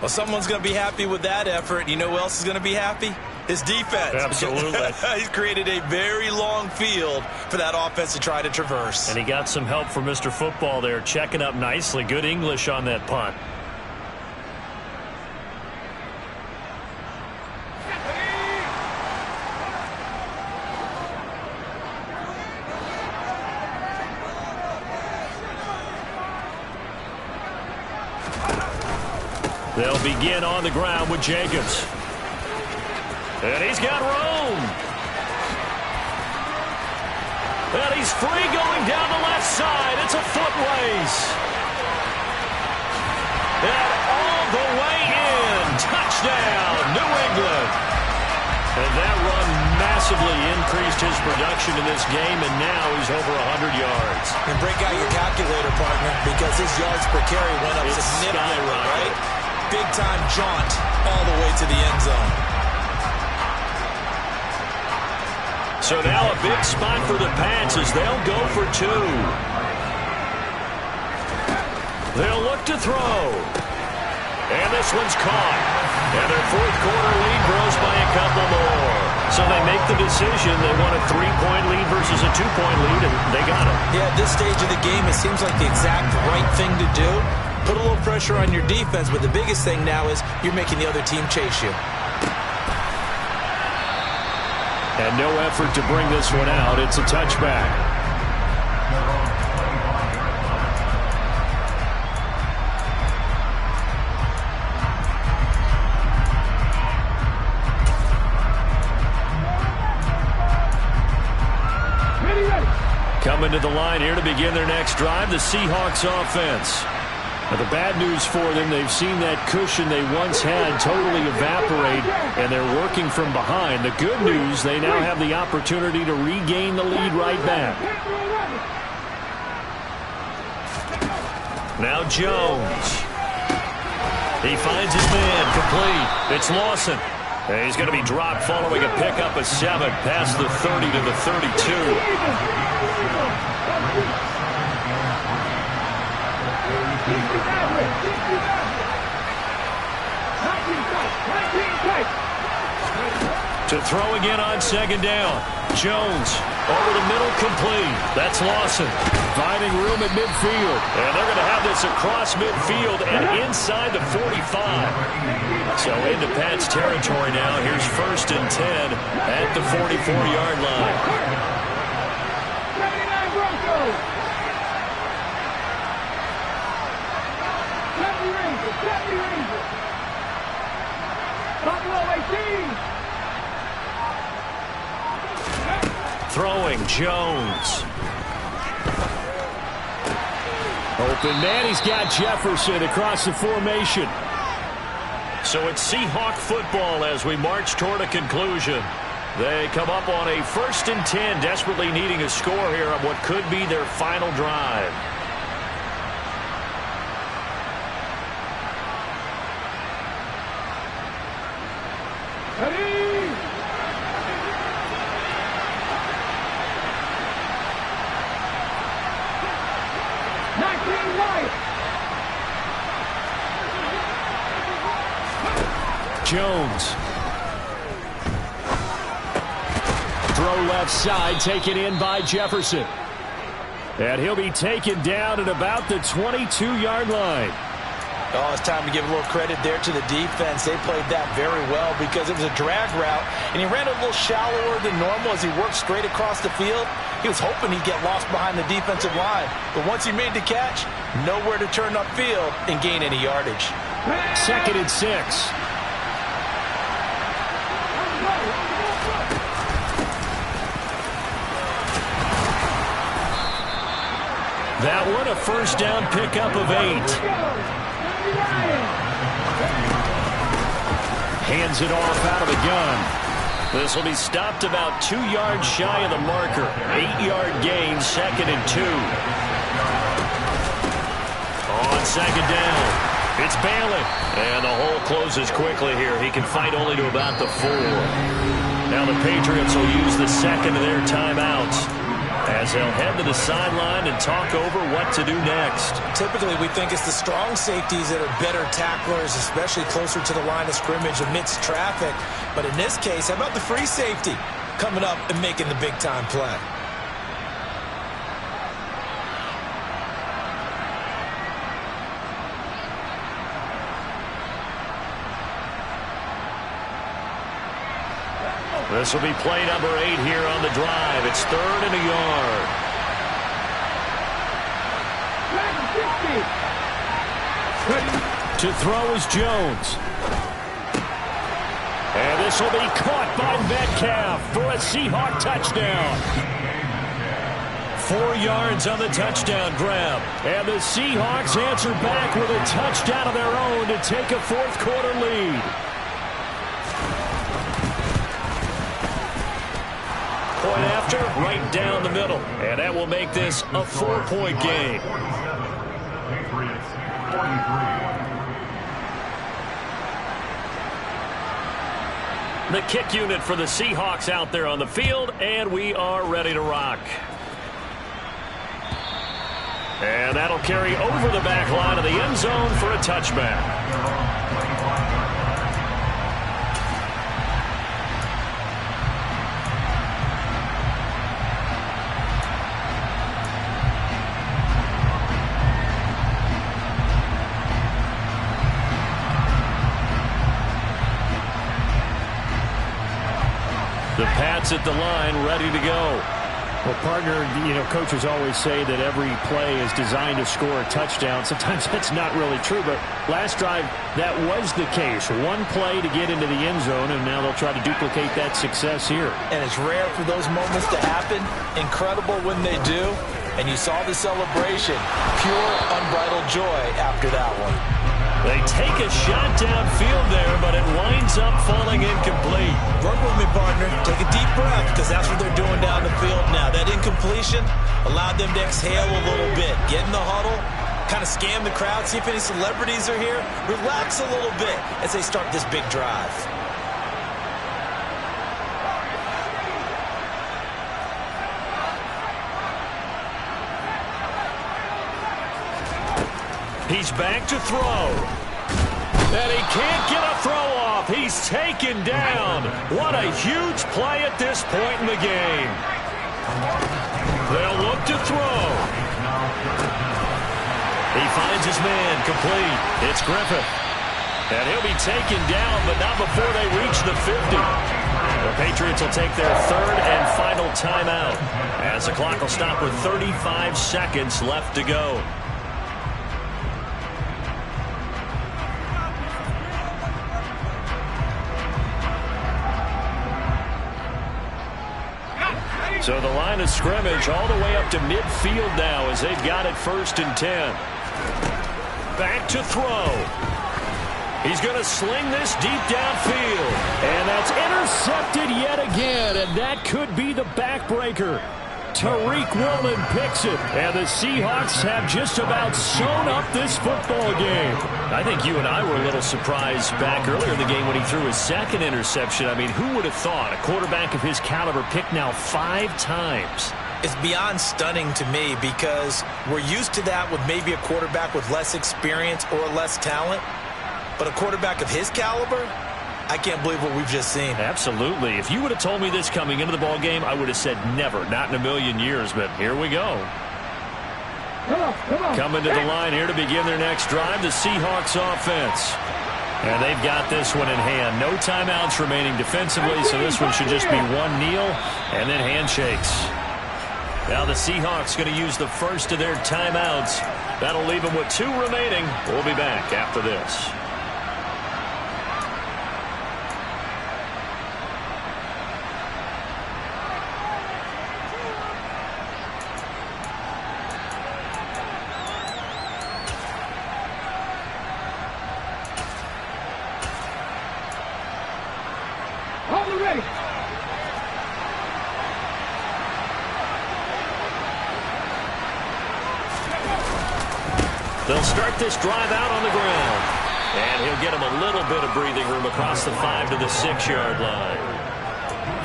S2: Well, someone's going to be happy with that effort. You know who else is going to be happy? His defense.
S1: Absolutely.
S2: He's created a very long field for that offense to try to traverse.
S1: And he got some help from Mr. Football there, checking up nicely. Good English on that punt. They'll begin on the ground with Jacobs. And he's got room. And he's free going down the left side. It's a foot race. And all the way in. Touchdown, New England. And that run massively increased his production in this game, and now he's over 100 yards.
S2: And break out your calculator, partner, because his yards per carry went up significantly, right? Big-time jaunt all the way to the end zone.
S1: So now a big spot for the Pats as they'll go for 2. They'll look to throw. And this one's caught. And their fourth quarter lead grows by a couple more. So they make the decision. They want a 3-point lead versus a 2-point lead, and they got it.
S2: Yeah, at this stage of the game, it seems like the exact right thing to do. Put a little pressure on your defense, but the biggest thing now is you're making the other team chase you.
S1: And no effort to bring this one out. It's a touchback. Coming to the line here to begin their next drive, the Seahawks offense. Now, the bad news for them, they've seen that cushion they once had totally evaporate, and they're working from behind. The good news, they now have the opportunity to regain the lead right back. Now Jones. He finds his man, complete. It's Lawson. And he's going to be dropped following a pickup of 7 past the 30 to the 32. To throw again on second down. Jones over the middle, complete. That's Lawson. Finding room at midfield. And they're going to have this across midfield and inside the 45. So into Pat's territory now. Here's 1st and 10 at the 44-yard line. Throwing, Jones. Open man, he's got Jefferson across the formation. So it's Seahawk football as we march toward a conclusion. They come up on a 1st and 10, desperately needing a score here on what could be their final drive. Jones. Throw left side, taken in by Jefferson. And he'll be taken down at about the 22-yard line.
S2: Oh, it's time to give a little credit there to the defense. They played that very well because it was a drag route, and he ran a little shallower than normal as he worked straight across the field. He was hoping he'd get lost behind the defensive line. But once he made the catch, nowhere to turn upfield and gain any yardage.
S1: 2nd and 6. That one a first down pickup of 8. Hands it off out of the gun. This will be stopped about 2 yards shy of the marker. 8-yard gain, 2nd and 2. On 2nd down, it's Bailey. And the hole closes quickly here. He can fight only to about the 4. Now the Patriots will use the second of their timeouts as they'll head to the sideline and talk over what to do next.
S2: Typically, we think it's the strong safeties that are better tacklers, especially closer to the line of scrimmage amidst traffic. But in this case, how about the free safety coming up and making the big-time play?
S1: This will be play number 8 here on the drive. It's 3rd and a yard. To throw is Jones. And this will be caught by Metcalf for a Seahawk touchdown. 4 yards on the touchdown grab. And the Seahawks answer back with a touchdown of their own to take a 4th quarter lead. Point after, right down the middle. And that will make this a 4-point game. The kick unit for the Seahawks out there on the field, and we are ready to rock. And that'll carry over the back line of the end zone for a touchback. The Pats at the line, ready to go.
S4: Well, partner, coaches always say that every play is designed to score a touchdown. Sometimes that's not really true, but last drive, that was the case. One play to get into the end zone, and now they'll try to duplicate that success here.
S2: And it's rare for those moments to happen. Incredible when they do. And you saw the celebration. Pure, unbridled joy after that one.
S1: They take a shot downfield there, but it winds up falling incomplete.
S2: Work with me, partner. Take a deep breath, because that's what they're doing down the field now. That incompletion allowed them to exhale a little bit. Get in the huddle, kind of scan the crowd, see if any celebrities are here. Relax a little bit as they start this big drive.
S1: He's back to throw. And he can't get a throw off. He's taken down. What a huge play at this point in the game. They'll look to throw. He finds his man complete. It's Griffith. And he'll be taken down, but not before they reach the 50. The Patriots will take their 3rd and final timeout as the clock will stop with 35 seconds left to go. So the line of scrimmage all the way up to midfield now as they've got it 1st and 10. Back to throw. He's going to sling this deep downfield. And that's intercepted yet again. And that could be the backbreaker. Tariq Woolen picks it. And the Seahawks have just about sewn up this football game. I think you and I were a little surprised back earlier in the game when he threw his 2nd interception. I mean, who would have thought a quarterback of his caliber picked now 5 times?
S2: It's beyond stunning to me because we're used to that with maybe a quarterback with less experience or less talent. But a quarterback of his caliber, I can't believe what we've just seen.
S1: Absolutely. If you would have told me this coming into the ball game, I would have said never, not in a million years. But here we go. Coming to the line here to begin their next drive, the Seahawks offense. And they've got this one in hand. No timeouts remaining defensively, so this one should just be one kneel and then handshakes. Now the Seahawks going to use the first of their timeouts. That'll leave them with 2 remaining. We'll be back after this.
S3: ready.
S1: They'll start this drive out on the ground. And he'll get him a little bit of breathing room across the 5 to the 6-yard line.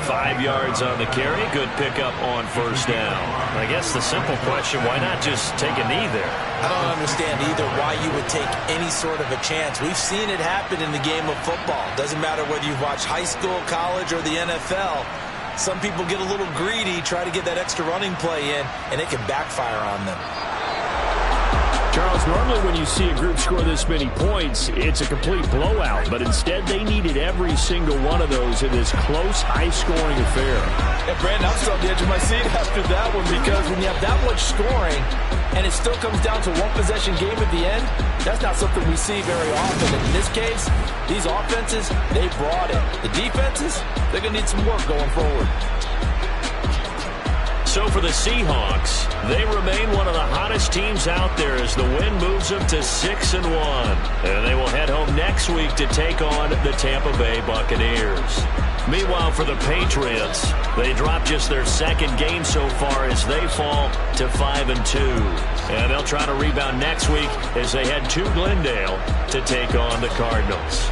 S1: 5 yards on the carry. Good pickup on first down. I guess the simple question, why not just take a knee there?
S2: I don't understand either why you would take any sort of a chance. We've seen it happen in the game of football. Doesn't matter whether you've watched high school, college, or the NFL. Some people get a little greedy, try to get that extra running play in, and it can backfire on them.
S4: Charles, normally when you see a group score this many points, it's a complete blowout. But instead, they needed every single one of those in this close, high-scoring affair.
S2: And Brandon, I'm still on the edge of my seat after that one, because when you have that much scoring and it still comes down to one possession game at the end, that's not something we see very often. And in this case, these offenses, they brought it. The defenses, they're going to need some work going forward.
S1: So for the Seahawks, they remain one of the hottest teams out there as the win moves them to 6-1. And they will head home next week to take on the Tampa Bay Buccaneers. Meanwhile, for the Patriots, they drop just their second game so far as they fall to 5-2. And they'll try to rebound next week as they head to Glendale to take on the Cardinals.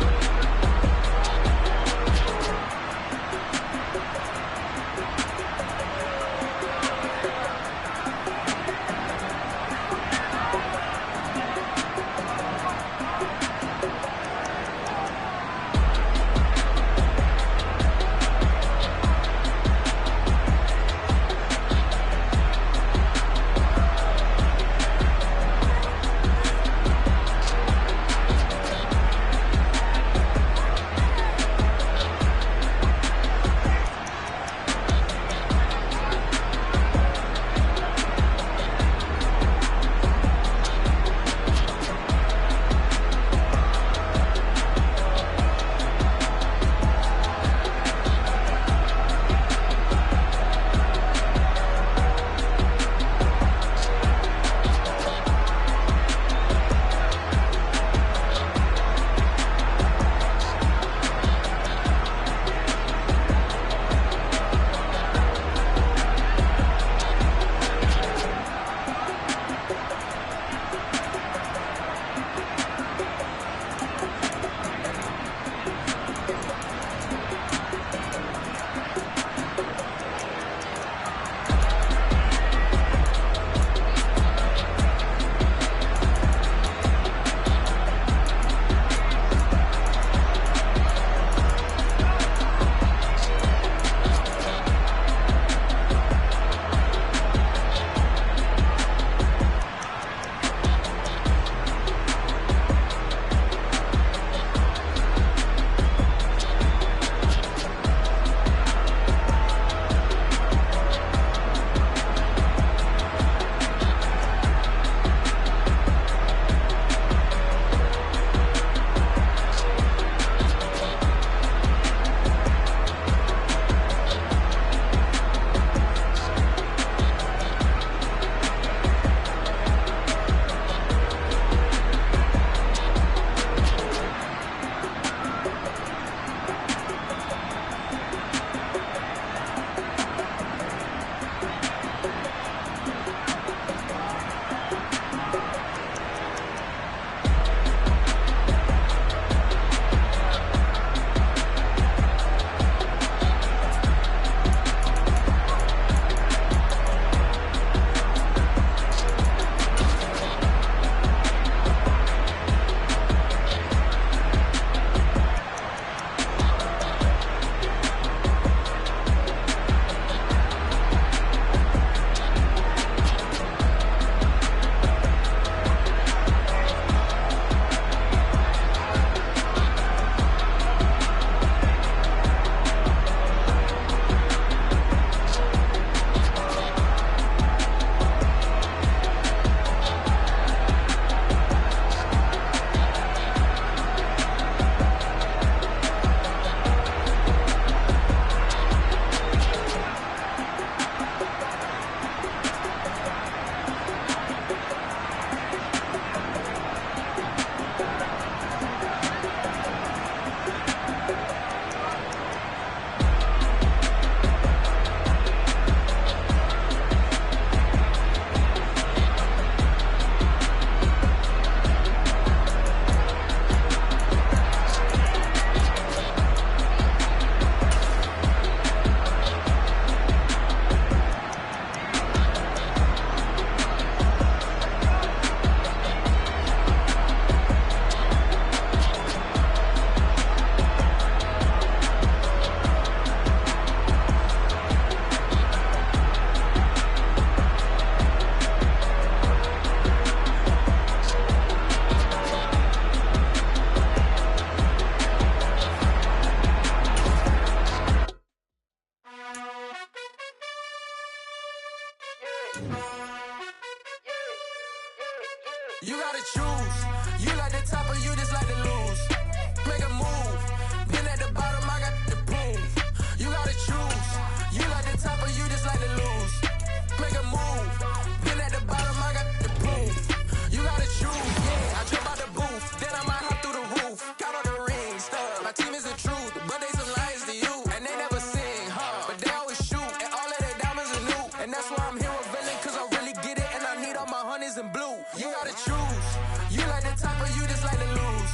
S5: diamonds and blue. You gotta choose. You like the top or you just like to lose.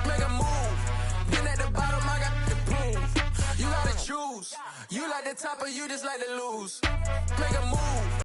S5: Make a move. Been at the bottom, I got the proof. You gotta choose. You like the top or you just like to lose. Make a